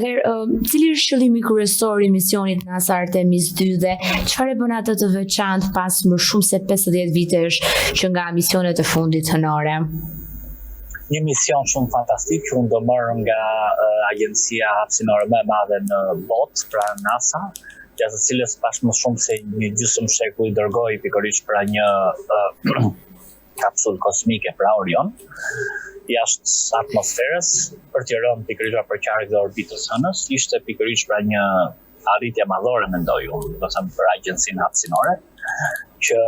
Atëherë, cili është qëllimi kryesor i misionit NASA Artemis 2 dhe çfarë bën atë të veçantë pas më shumë se 50 vitesh që nga misionet e fundit hënore? Një mision shumë fantastik që unë do marr nga agjencia hapësinore më e madhe në botë, pra NASA, gjatë të cilës pas më shumë se një gjysmë shekull dërgoi pikërisht pra një kapsul kosmike pra Orion jashtë atmosferës për të rënë pikërisht për qark dhe orbitës hënës, ishte pikërisht pra një arritje madhore mendoj unë, do të them për agjencinë hapësinore, që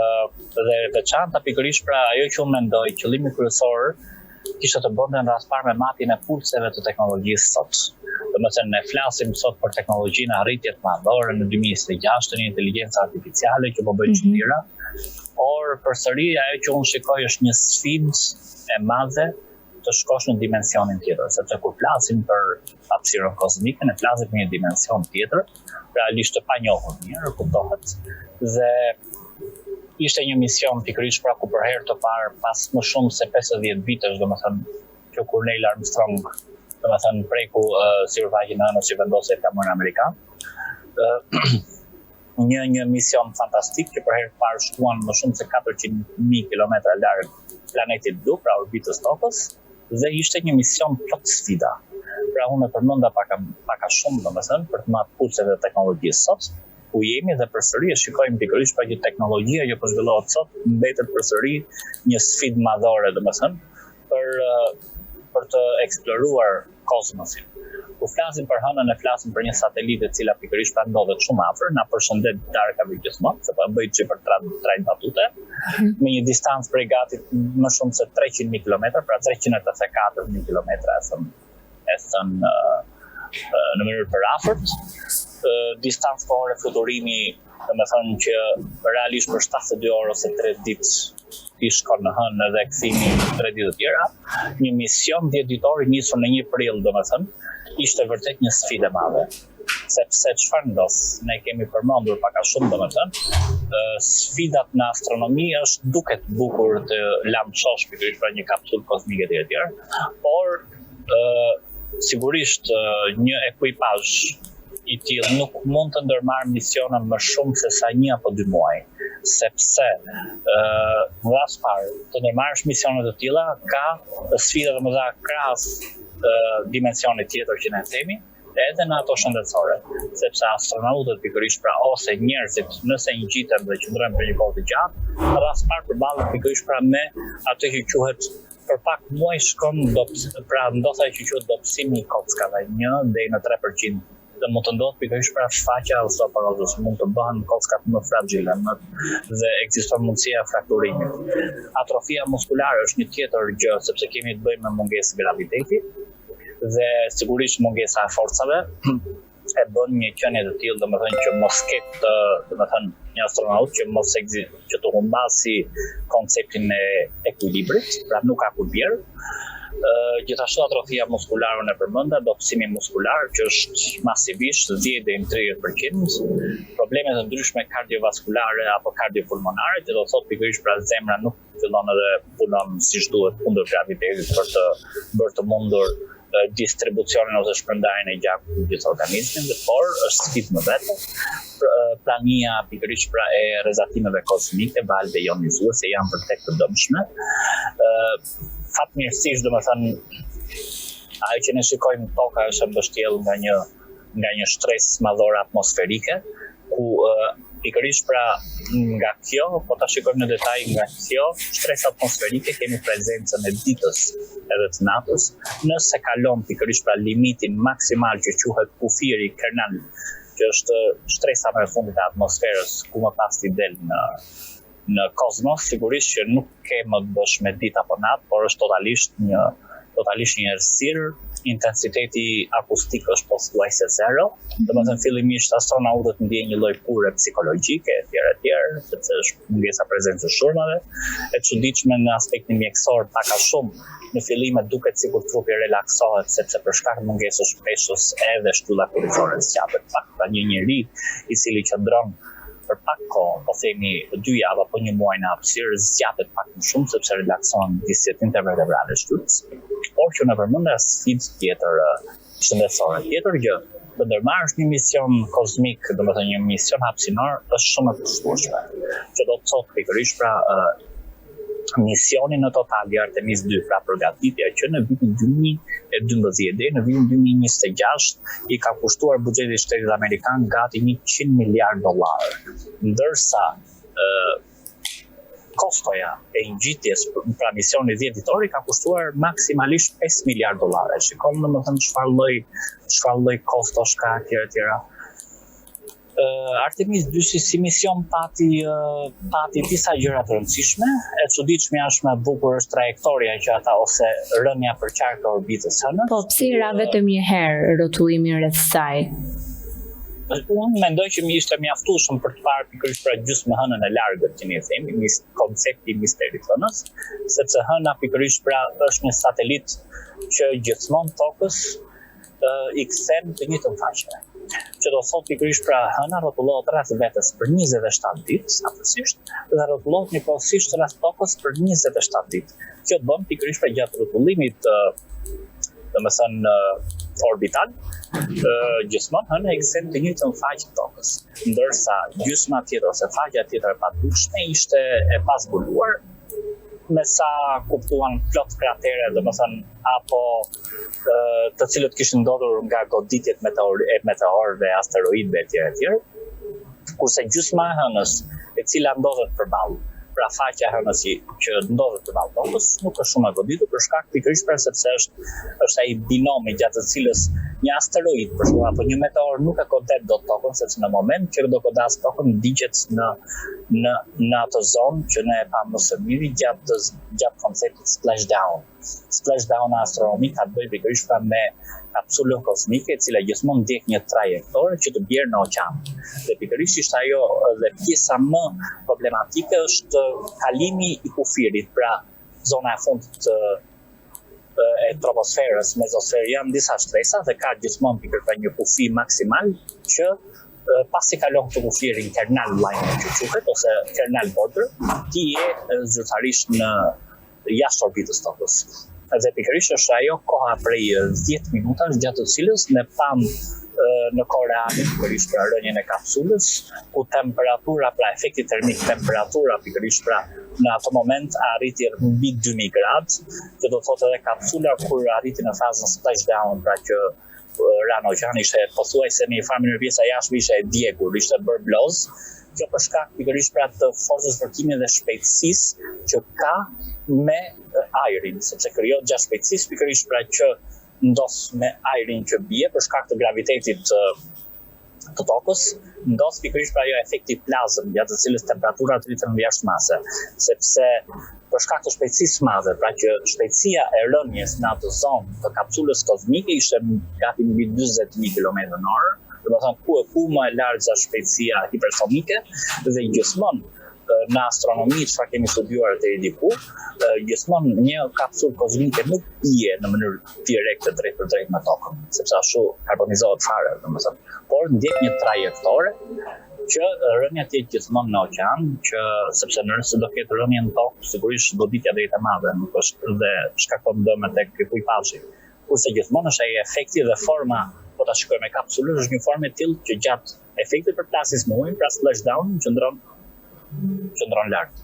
dhe veçanta pikërisht pra ajo që unë mendoj qëllimi kryesor kishte të bënte në rast parë me matjen e pulseve të teknologjisë sot. Domethënë ne flasim sot për teknologjinë arritje të madhore në 2026, një inteligjencë artificiale që po bëjnë çmira, por përsëri ajo që unë shikoj është një sfidë e madhe të shkosh në dimensionin tjetër, sepse kur flasim për hapësirën kozmike, ne flasim për një dimension tjetër, realisht të panjohur mirë, kuptohet, dhe ishte një mision pikërisht pra ku për herë të parë pas më shumë se 50 vitesh, domethënë që kur Neil Armstrong, domethënë preku sipërfaqen e hënës që vendosej flamurin amerikan. Një mision fantastik që për herë të parë shkuan më shumë se 400.000 kilometra larg planetit blu, pra orbitës tokës, dhe ishte një mision plot sfida. Pra unë e përmenda pak a shumë domethënë për të marrë pulset e teknologjisë sot, ku jemi dhe përsëri e shikojmë pikërisht pra që teknologjia që po zhvillohet sot mbetet përsëri një sfidë madhore domethënë për të eksploruar kozmosin. Kur flasim për hënën e flasim për një satelitë e cila pikërisht pra ndodhet shumë afër, na përshëndet darkave gjithmonë, sepse bëj që për trajn batute, me një distancë prej gati më shumë se 300.000 kilometra, pra 384.000 kilometra e thënë në mënyrë për afërt. Distancë kohore fluturimi, domethënë që realisht për 72 orë ose 3 ditë i shkon në hënë edhe kthimi 3 ditë të tjera. Një mision 10 ditor i nisur në 1 prill, domethënë, ishte vërtet një sfidë e madhe. Sepse çfarë ndos, ne kemi përmendur pak a shumë domethënë, sfidat në astronomi është duket bukur të lamçosh pikërisht për një kapsulë kozmike të tjetër, por sigurisht një ekuipazh i tillë nuk mund të ndërmarrë misione më shumë se sa 1 apo 2 muaj, sepse në rast parë të ndërmarrësh misione të tilla ka sfida të mëdha krahas dimensionit tjetër që ne themi, edhe në ato shëndetësore, sepse astronautët pikërisht pra ose njerëzit nëse ngjiten dhe qëndrojnë për një kohë të gjatë, në rast parë përballen pikërisht pra me atë që quhet për pak muaj shkon pra ndodha që quhet dobësimi i kockave 1 deri në 3%. Dhe mund të ndodhë pikërisht pra shfaqja e osteoporozës, mund të bëhen kockat më fragile dhe ekziston mundësia e frakturimit. Atrofia muskulare është një tjetër gjë, sepse kemi të bëjmë me mungesë graviteti dhe sigurisht mungesa e forcave e bën një qenie të tillë, domethënë që mos ketë, domethënë një astronaut që mos që të humbasi konceptin e ekuilibrit, pra nuk ka kur bjerë. Gjithashtu atrofia muskulare në përmenda, dobësimi muskular që është masivisht 10 deri në 30%, probleme të ndryshme kardiovaskulare apo kardiopulmonare, që do të thotë pikërisht pra zemra nuk fillon edhe punon siç duhet kundër gravitetit për të bërë të mundur distribucionin ose shpërndarjen e gjakut në gjithë organizmin, por është sfidë më vetë. Plania pikërisht pra e rrezatimeve kozmike, valve ionizuese janë vërtet të dëmshme. Fatmirësisht domethënë ajo që ne shikojmë në toka është mbështjellë nga një stres madhor atmosferike, ku pikërisht pra nga kjo, po ta shikojmë në detaj nga kjo stres atmosferike kemi prezencën e ditës edhe të natës, nëse kalon pikërisht pra limitin maksimal që quhet kufiri kernal, që është shtresa më e fundit e atmosferës, ku më pas t'i del në kozmos, sigurisht që nuk ke më të bësh me ditë apo natë, por është totalisht një errësirë, intensiteti akustik është pothuajse zero. Domethënë fillimisht astronautët ndjejnë një lloj pure psikologjike etj, sepse është mungesa prezencës shurmave, e çuditshme në aspektin mjekësor pak a shumë. Në fillim duket sikur trupi relaksohet sepse për shkak të mungesës peshës edhe shtylla kurricore zgjatet pak. Pra një njerëz i cili qëndron për pak kohë, po themi 2 javë apo 1 muaj në hapësirë, zgjatet pak më shumë sepse relakson disjet intervertebrale shtyllës. Por që në përmendja sfidë tjetër shëndetësore. Tjetër gjë, të ndërmarrësh një mision kozmik, domethënë një mision hapësinor, është shumë e kushtueshme. Që do të thotë pikërisht pra misioni në total i Artemis 2, pra përgatitja që në vitin 2012 deri në vitin 2026 i ka kushtuar buxheti i shtetit amerikan gati $100 miliardë, ndërsa kostoja e ngjitjes pra misioni 10 ditor i ka kushtuar maksimalisht $5 miliardë. Shikon domethënë çfarë lloj kostosh ka etj. Artemis 2 si mision pati disa gjëra të rëndësishme. E çuditshme është më bukur është trajektoria që ata ose rënja për qark e orbitës hënës. Po pse ra vetëm një herë rrotullimi rreth saj? Unë mendoj që mi ishte mjaftueshëm për të parë pikërisht pra gjysmë hënën e largët që ne themi, koncepti i misterit hënës, sepse hëna pikërisht pra është një satelit që gjithmonë tokës i kthen të njëjtën faqe. Që do thot pikërisht pra hëna rrotullohet rreth vetes për 27 ditë, saktësisht, dhe rrotullohet njëkohësisht rreth tokës për 27 ditë. Kjo bën pikërisht pra gjatë rrotullimit domethënë orbital, gjithmonë hëna i kthen të njëjtën faqe të tokës, ndërsa gjysma tjetër ose faqja tjetër e padukshme ishte e pazbuluar, me sa kuptuan plot kratere, domethënë apo të cilët kishin ndodhur nga goditjet meteorëve, asteroidëve etj. Kurse gjysma e hënës, e cila ndodhet përballë, pra faqja e hënës që ndodhet përballë tokës, nuk është shumë e goditur për shkak pikërisht sepse është ai binomi gjatë të cilës një asteroid, për shembull, apo një meteor nuk e godet dot tokën, sepse në moment që do godas tokën digjet në atë zonë që ne e pam më së miri gjatë konceptit splashdown. Splashdown astronomik ka të bëjë pikërisht me kapsulën kozmike, e cila gjithmonë ndjek një trajektore që të bjerë në oqean. Dhe pikërisht ishte ajo dhe pjesa më problematike është kalimi i kufirit, pra zona e fundit e troposferës, mezosferë, janë disa shtresa dhe ka gjithmonë pikërisht një kufi maksimal që pasi kalon këtë kufirin kernal line që quhet ose kernal border, ti je zyrtarisht në jashtë orbitës tokës. Dhe pikërisht është ajo koha prej 10 minutash gjatë të cilës ne pam në kohë reale pikërisht pra rënjen e kapsulës, ku temperatura, pra efekti termik, temperatura pikërisht pra në atë moment arriti mbi 2000 gradë, që do të thotë edhe kapsula kur arriti në fazën splashdown, pra që rano oqeani ishte pothuajse në një farë mënyrë pjesa jashtë ishte e djegur, ishte bërë bloz. Kjo për shkak pikërisht pra të forcës vërtimi dhe shpejtësisë që ka me ajrin, sepse krijohet gjatë shpejtësisë pikërisht pra që ndos me ajrin që bie për shkak të gravitetit të tokës, ndos pikërisht pra ajo efekti plazëm, gjatë të cilës temperatura rriten mbi jashtëmase, sepse për shkak të shpejtësisë madhe, pra që shpejtësia e rënjes në atë zonë të kapsulës kozmike ishte gati mbi 40.000 km/h, domethënë ku më e largë shpejtësia hipersonike dhe gjithmonë në astronomi çfarë kemi studiuar deri diku, gjithmonë një kapsulë kozmike nuk bie në mënyrë direkte drejt për drejt me tokën, sepse ashtu karbonizohet fare, domethënë, por ndjek një trajektore që rënja të jetë gjithmonë në oqean, që sepse nëse do ketë rënje në tokë, sigurisht goditja do jetë e madhe, nuk është dhe shkakton dëm tek ujëpashi. Kurse gjithmonë është ai efekti dhe forma, po ta shikojmë me kapsulën, është një formë e tillë që gjatë efektit përplasjes me ujin, pra splashdown, qëndron lart.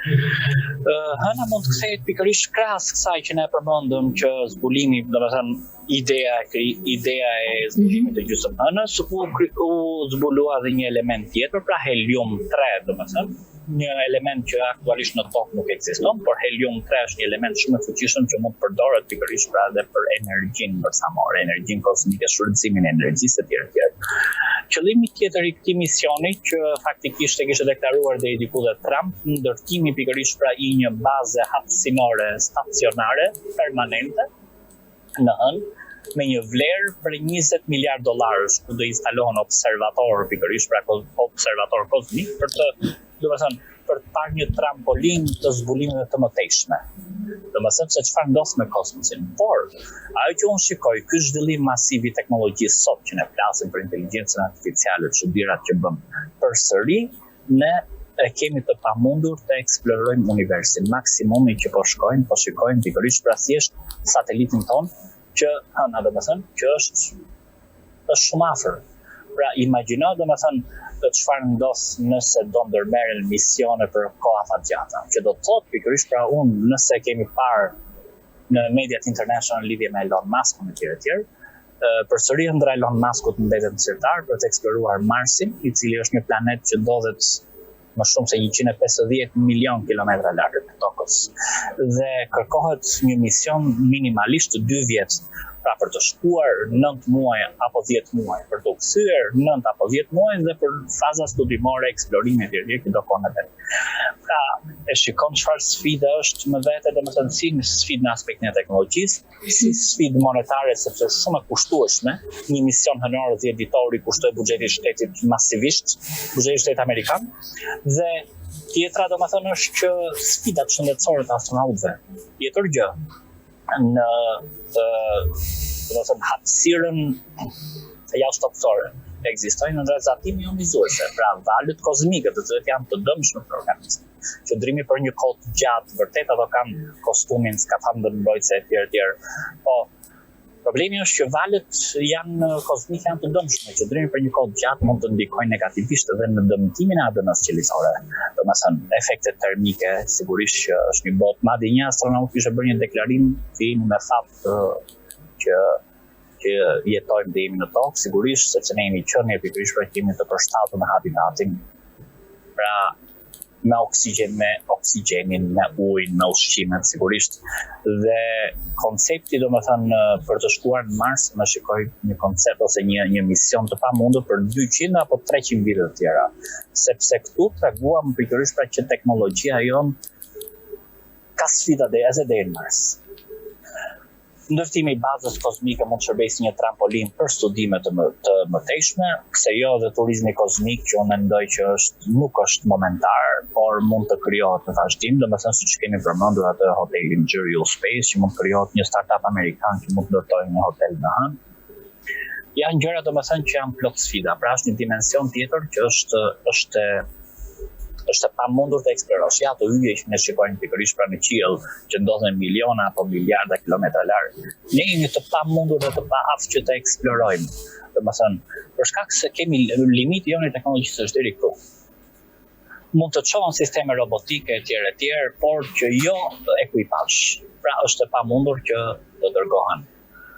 Hëna mund të kthehet pikërisht krahas kësaj që ne përmendëm që zbulimi, domethënë ideja e zbulimit të gjysmë hënës, u zbulua dhe një element tjetër, pra helium 3, domethënë një element që aktualisht në tokë nuk ekziston, por helium 3 është një element shumë i fuqishëm që mund të përdoret pikërisht pra edhe për energjinë bërthamore, energjinë kozmike, shfrytëzimin e energjisë etj. Qëllimi tjetër i këtij misioni që faktikisht e kishte deklaruar deri diku dhe Trump, ndërtimi pikërisht pra i një baze hapësinore stacionare permanente në hënë me një vlerë për $20 miliardë, ku do instalohen observator pikërisht pra observator kozmik për të parë një trampolin të zbulimeve të mëtejshme. Domethënë se çfarë ndodh me kosmosin. Por ajo që unë shikoj, ky zhvillim masiv i teknologjisë sot që ne flasim për inteligjencën artificiale, çudirat që bën përsëri, ne kemi të pamundur të eksplorojmë universin. Maksimumi që po shikojmë pikërisht pra thjesht satelitin ton që hëna domethënë që është shumë afër. Pra imagjino domethënë çfarë ndos nëse do ndërmerren misione për koha të gjata, që do të thotë pikërisht pra unë nëse kemi parë në mediat international lidhje me Elon Musk e tjerë, përsëri ëndra Elon Muskut mbetet sirtar për të eksploruar Marsin, i cili është një planet që ndodhet më shumë se 150 milion kilometra larg të Tokës. Dhe kërkohet një mision minimalisht 2 vjet, pra për të shkuar 9 muaj apo 10 muaj, për të kthyer 9 apo 10 muaj dhe për faza studimore, eksplorime etj. Që do konë vetë. Pra e shikon çfarë sfida është më vete, domethënë si sfidë në aspektin e teknologjisë, si sfidë monetare sepse është shumë e kushtueshme. Një mision hënor 10 ditori kushtoi buxheti i shtetit masivisht, buxheti i shtetit amerikan. Dhe tjetra domethënë është që sfidat shëndetësore të astronautëve. Tjetër gjë në domethënë hapësirën jashtëtoksore ekzistojnë ndërzacime ionizuese, pra valët kozmike, të cilat janë të dëmshme për organizmin. Qëndrimi për një kohë të gjatë, vërtet ato kanë kostumin, skafandër mbrojtëse etj. Po problemi është që valët kozmike janë të dëmshme. Qëndrimi për një kohë të gjatë mund të ndikojnë negativisht edhe në dëmtimin e ADN-s qelizore. Domethënë efektet termike, sigurisht që është një botë. Madje një astronaut kishte bërë një deklarim tim me fat që jetojmë dhe jemi në tokë, sigurisht sepse ne jemi qenie pikërisht për të të përshtatur me habitatin. Pra me oksigjenin, me ujin, me ushqimet sigurisht. Dhe koncepti domethënë për të shkuar në Mars, më shikoj një koncept ose një mision të pamundur për 200 apo 300 vite të tjera. Sepse këtu treguam pikërisht pra që teknologjia jon ka sfida dhe në Mars. Ndërtimi i bazës kozmike mund të shërbejë si një trampolin për studime të mëtejshme, pse jo dhe turizmi kozmik që unë mendoj që nuk është momentar, por mund të krijohet në vazhdim, domethënë siç kemi përmendur atë hotelin Jerial Space, që mund të krijohet një startup amerikan që mund të ndërtojë një hotel në Han. Janë gjëra domethënë që janë plot sfida, pra është një dimension tjetër që është e pamundur të eksplorosh. Ja ato yje që ne shikojmë pikërisht pra në qiell, që ndodhen miliona apo miliarda kilometra larg. Ne jemi të pamundur dhe të paaftë që të eksplorojmë. Domethënë, për shkak se kemi limiti jonë i teknologjisë është deri këtu. Mund të çohen sisteme robotike etj, por që jo ekuipazh. Pra është e pamundur që të dërgohen.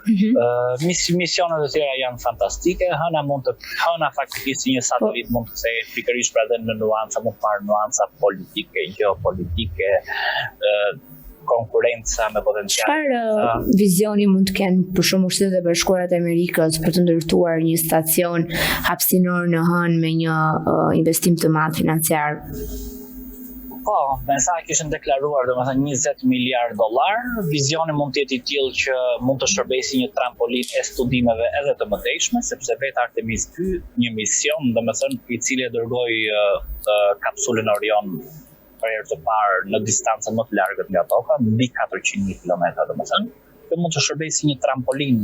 Misionet e tjera janë fantastike, hëna faktikisht si një satelit mund të kthehet pikërisht pra edhe në nuanca, mund të marrë nuanca politike, geopolitike, konkurenca me potencial. Çfarë vizioni mund të kenë për shembull Shtetet e Bashkuara të Amerikës për të ndërtuar një stacion hapësinor në Hënë me një investim të madh financiar? Po, me sa kishin deklaruar domethënë $20 miliard, vizioni mund të jetë i tillë që mund të shërbejë si një trampolin e studimeve edhe të mëtejshme, sepse vetë Artemis 2, një mision domethënë i cili e dërgoi kapsulën Orion për herë të parë në distancë më të largët nga Toka, mbi 400 kilometra domethënë, që mund të shërbejë si një trampolin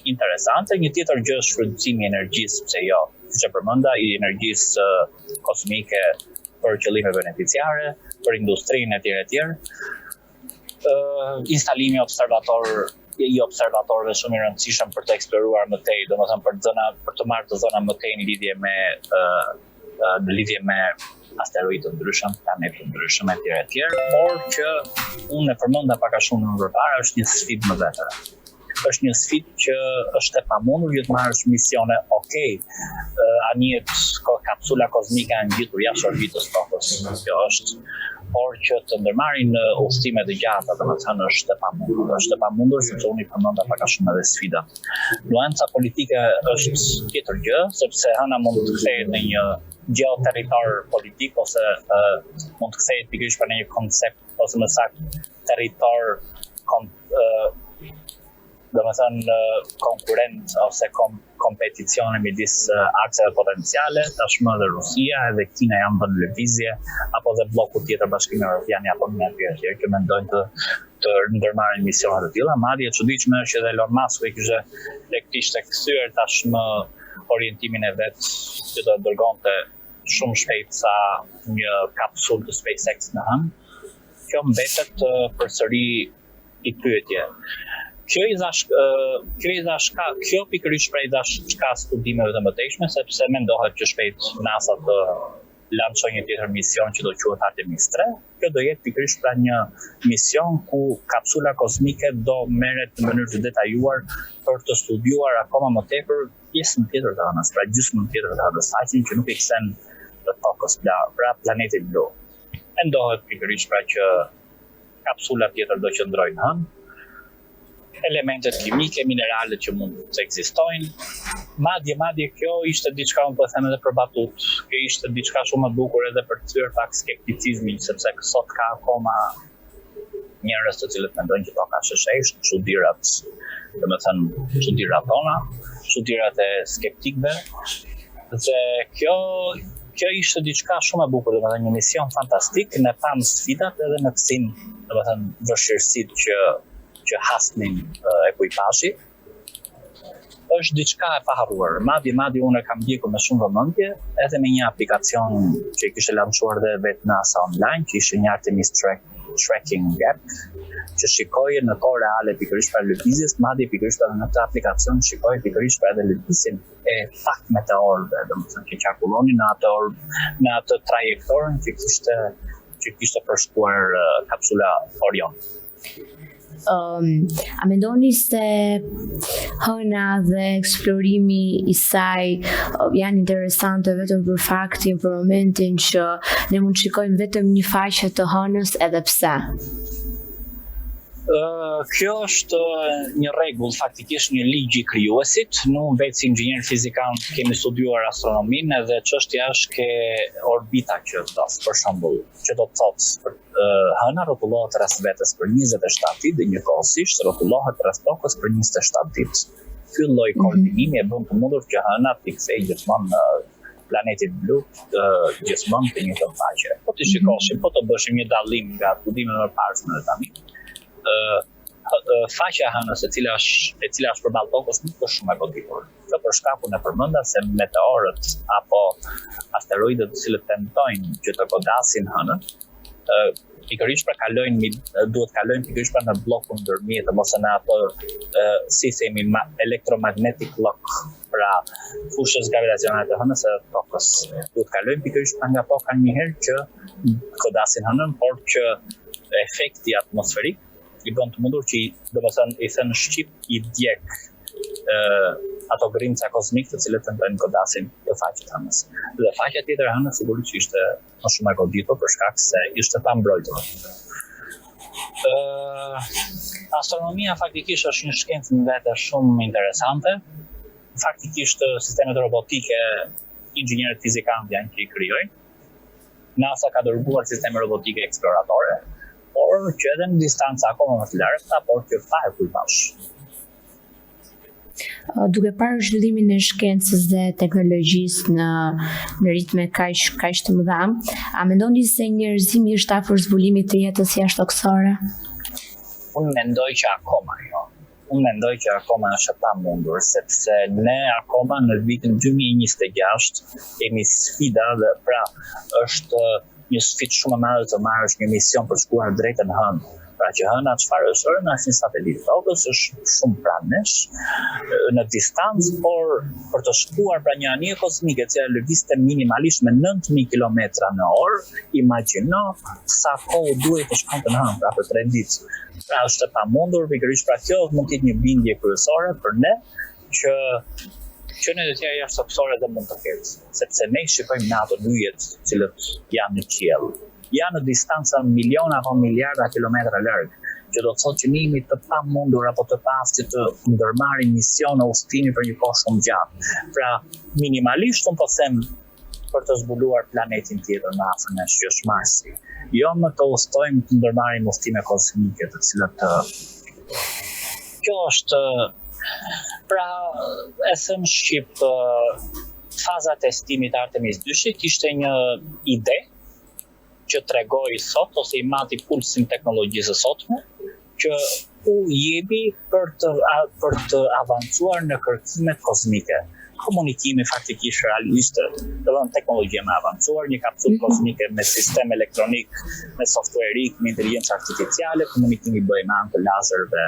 interesante. Një tjetër gjë është shfrytëzimi i energjisë, pse jo, siç e përmenda, i energjisë kozmike për qëllime beneficiare, për industrinë etj. Instalimi i observatorëve shumë i rëndësishëm për të eksploruar më tej, domethënë për të marrë të zona më tej në lidhje me asteroidë të ndryshëm, planetë të ndryshëm etj. Por që unë e përmenda pak a shumë më përpara është një sfidë më vetëre. Është një sfidë që është e pamundur që të marrësh misione, anijet kapsula kozmike janë ngjitur jashtë orbitës Tokës. Kjo është, por që të ndërmarrin udhëtime të gjata, domethënë është e pamundur. Është e pamundur sepse unë i përmenda pak a shumë edhe sfidat. Nuanca politike është tjetër gjë, sepse hëna mund të kthehet në një geoterritor politik ose mund të kthehet pikërisht në një koncept ose më saktë territor domethënë konkurrent ose kompeticione midis akseve potenciale, tashmë edhe Rusia edhe Kina janë bërë lëvizje, apo dhe bloku tjetër Bashkimi Evropian, Japonia etj. Që mendojnë të ndërmarrin misione të tilla. Madje e çuditshme është që edhe Elon Musk kishte kthyer tashmë orientimin e vet që do dërgonte shumë shpejt sa një kapsulë të SpaceX në Hënë. Kjo mbetet përsëri i pyetje. Kjo pikërisht pra i dhash çka studimeve të mëtejshme, sepse mendohet që shpejt NASA të lançojë një tjetër mision që do quhet Artemis 3. Kjo do jetë pikërisht pra një mision ku kapsula kozmike do merret në mënyrë të detajuar për të studiuar akoma më tepër pjesën tjetër të hënës, pra gjysmën tjetër të hënës, saqin që nuk i kthen të tokës, pra planetit blu. Mendohet pikërisht pra që kapsula tjetër do qëndrojë në hënë, elementet kimike, mineralet që mund të ekzistojnë. Madje kjo ishte diçka, unë po them edhe për batut. Kjo ishte diçka shumë e bukur edhe për të thyer pak skepticizmin, sepse sot ka akoma njerëz të cilët mendojnë që toka është e sheshtë, çudirat, domethënë çudirat tona, çudirat e skeptikëve. Dhe kjo ishte diçka shumë e bukur, domethënë një mision fantastik, ne pam sfidat edhe në kësin, domethënë vështirësitë që hasnin ekuipazhi. Është diçka e paharruar. Madje unë e kam ndjekur me shumë vëmendje, edhe me një aplikacion që i kishte lançuar dhe vetë NASA online, që ishte një Artemis tracking app, që shikoje në kohë reale pikërisht për lëvizjes, madje pikërisht edhe në këtë aplikacion shikoje pikërisht për edhe lëvizjen e pak meteorëve, domethënë që qarkullonin në atë trajektorën që kishte përshkuar kapsula Orion. A mendoni se hëna dhe eksplorimi i saj janë interesante vetëm për faktin, për momentin që ne mund të shikojmë vetëm një faqe të hënës, edhe pse? Kjo është një rregull, faktikisht një ligj i krijuesit. Nuk vetë si inxhinier fizikan kemi studiuar astronominë edhe çështja është ke orbita që dos, për shembull, që do të thotë hëna rrotullohet rreth vetes për 27 ditë dhe njëkohësisht rrotullohet rreth tokës për 27 ditë. Ky lloj koordinimi e bën të mundur që hëna të kthejë gjithmonë në planetin blu, gjithmonë në një faqe. Po të shikoshim, po të bëshim një dallim nga studimet më parë në tani. Faqja e hënës e cila është përballë tokës nuk është shumë e goditur. Kjo për shkakun e përmenda se meteorët apo asteroidët të cilët tentojnë që të godasin hënën, pikërisht pra duhet kalojnë pikërisht pra në bllokun ndërmjet ose në atë si themi electromagnetic lock, pra fushës gravitacionale të hënës së tokës. Duhet kalojnë pikërisht pra nga toka një herë që godasin hënën, por që efekti atmosferik i bën të mundur që domethënë i thënë shqip i djeg ato grimca kozmik të cilët tentojnë godasin të faqet hënës. Dhe faqja tjetër e hënës sigurisht që ishte më shumë e goditur për shkak se ishte pa mbrojtur. Astronomia faktikisht është një shkencë në vetë shumë interesante. Faktikisht sistemet robotike inxhinierët fizikanë janë që i krijojnë. NASA ka dërguar sisteme robotike eksploratore, por që edhe në distanca akoma më të largëta, por që pa ekuipazh. Duke parë zhvillimin e shkencës dhe teknologjisë në ritme kaq të mëdha, a mendoni se njerëzimi është afër zbulimit të jetës jashtëtoksore? Unë mendoj që akoma jo. Unë mendoj që akoma është pa mundur, sepse ne akoma në vitin 2026 kemi sfida dhe pra është një sfidë shumë e madhe të marrësh një mision për shkuar drejt në hënë. Pra që hëna çfarë është? Hëna është një satelit tokës, është shumë pranë nesh, në distancë, por për të shkuar pra një anije kozmike që lëvizte minimalisht me 9000 km/h, imagjino sa kohë duhet të shkonte në hënë, pra për 3 ditë. Pra është e pamundur, pikërisht pra kjo mund të jetë një bindje kryesore për ne që në të tjera jashtëtoksore dhe mund të ketë, sepse ne shikojmë në ato lyjet cilët janë në qiell. Janë në distanca miliona apo miliarda kilometra larg, që do të thotë që ne jemi të pamundur apo të pasti të ndërmarrim mision udhëtimi për një kohë shumë gjatë. Pra minimalisht unë po them për të zbuluar planetin tjetër në afër nesh, që është Marsi. Jo më të udhëtojmë të ndërmarrim udhëtime kozmike, të cilat kjo është pra e thënë shqip faza e testimit Artemis 2 kishte një ide që tregoi sot ose i mati pulsin teknologjisë së sotme që u jepi për të avancuar në kërkimet kozmike. Komunikimi faktikisht realisht, teknologjia më avancuar, një kapsulë kozmike me sistem elektronik, me softwareik, me inteligjencë artificiale, komunikimi bëhet me anë të lazerëve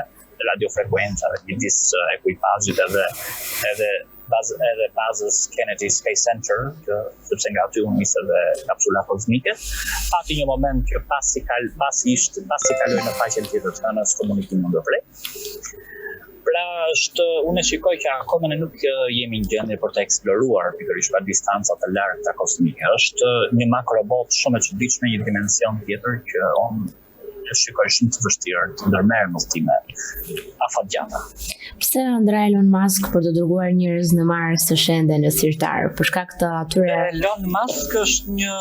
radiofrekuencave midis ekuipazhit edhe bazës Kennedy Space Center, sepse nga aty u nisë edhe kapsula kozmike, pati një moment që pasi kaloi në faqen tjetër të hënës komunikim ndërprej. Pra unë shikoj që akoma ne nuk jemi në gjendje për të eksploruar pikërisht pa distanca të largta kozmike. Është një makrobot shumë e çuditshme, një dimension tjetër që unë shikoj shumë të vështirë të ndërmerr në time afatgjata. Pse ëndra Elon Musk për të dërguar njerëz në Mars të shende në sirtar? Për shkak të atyre Elon Musk është një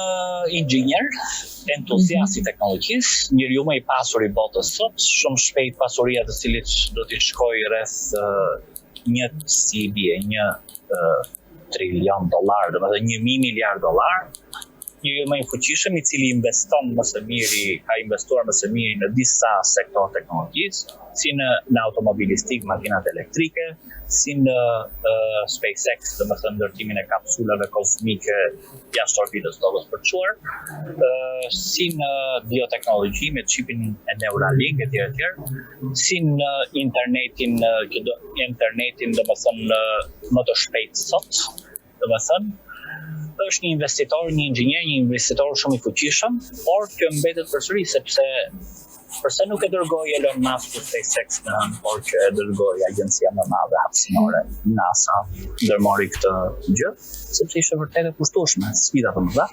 inxhinier, entuziast i teknologjisë, njeriu më i pasur i botës sot, shumë shpejt pasuria të cilit do t'i shkojë rreth $1 trilion, domethënë $1,000 miliard. Njeriu më i fuqishëm i cili investon më së miri, ka investuar më së miri në disa sektor teknologjisë, si në automobilistik, makinat elektrike, si në SpaceX, domethënë ndërtimin e kapsulave kozmike jashtë orbitës tokës për çuar, si në bioteknologji me çipin e Neuralink etj, si në internetin domethënë më të shpejt sot, domethënë është një investitor, një inxhinier, një investitor shumë i fuqishëm, por që mbetet përsëri sepse përse nuk e dërgoi Elon Musk SpaceX në hënë, por që e dërgoi agjencia më e madhe hapësinore, NASA, ndërmori këtë gjë, sepse ishte vërtet e kushtueshme, sfida të mëdha,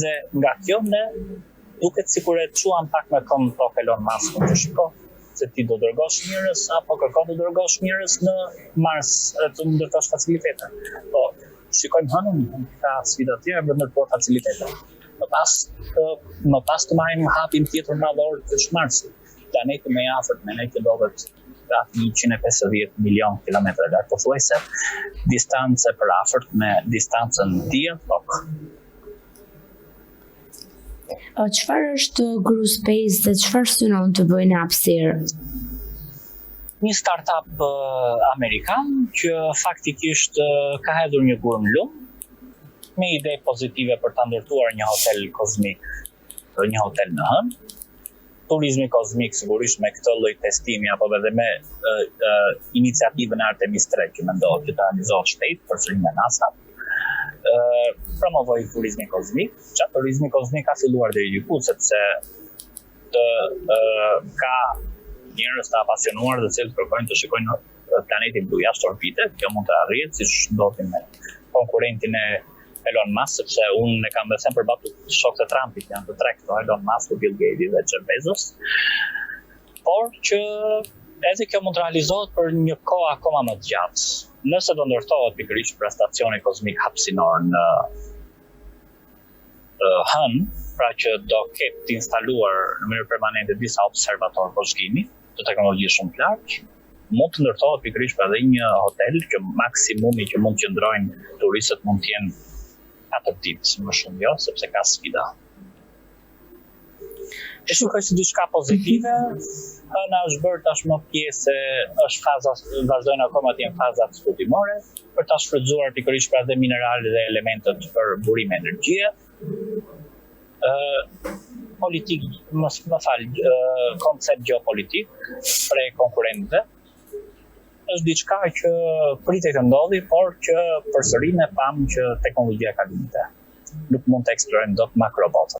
dhe nga kjo ne duket sikur e çuam pak me këmbë tok Elon Musk të shiko se ti do dërgosh njerëz apo kërkon të dërgosh njerëz në Mars, të ndërtosh facilitete. Po shikojmë hënën, ka sfida të tjera brenda të facilitete. Më pas të marrim hapin tjetër madhor të Marsit. Planeti më i afërt me ne që ndodhet gati 150 milion kilometra larg pothuajse, distancë për afërt me distancën diell-tokë. Çfarë është Gru Space dhe çfarë synon të bëjë në hapësirë? Një startup amerikan që faktikisht ka hedhur një gur në lumë me ide pozitive për ta ndërtuar një hotel kozmik, një hotel në hënë. Turizmi kozmik sigurisht me këtë lloj testimi apo edhe me iniciativën Artemis 3 që mendohet që të realizohet shpejt përsëri nga NASA. Promovoi turizmin kozmik. Turizmi kozmik ka filluar deri diku sepse ka njerëz të apasionuar të cilët kërkojnë të shikojnë planetin blu jashtë orbite. Kjo mund të arrihet siç ndodhi me konkurentin e Elon Musk, sepse unë e kam besen përballë shokët e Trumpit, janë të tre këto, Elon Musk, Bill Gates dhe Jeff Bezos. Por që edhe kjo mund të realizohet për një kohë akoma më të gjatë. Nëse do ndërtohet pikërisht për stacioni kozmik hapësinor në hënë, pra që do ketë të instaluar në mënyrë permanente disa observatorë kozmimi të teknologjisë shumë të lartë, mund të ndërtohet pikërisht edhe një hotel që maksimumi që mund të qëndrojnë turistët mund të jenë 4 ditë, më shumë jo, sepse ka sfida. E shikoj si diçka pozitive, hëna është bërë tashmë pjesë, është faza, vazhdojnë akoma të jenë fazat studimore, për ta shfrytzuar pikërisht pra dhe minerale dhe elementet për burime energjie. Politik, koncept geopolitik për konkurrentëve është diçka që pritet të ndodhi, por që përsëri ne pam që teknologjia ka limite. Nuk mund të eksplorojmë dot makrobotët.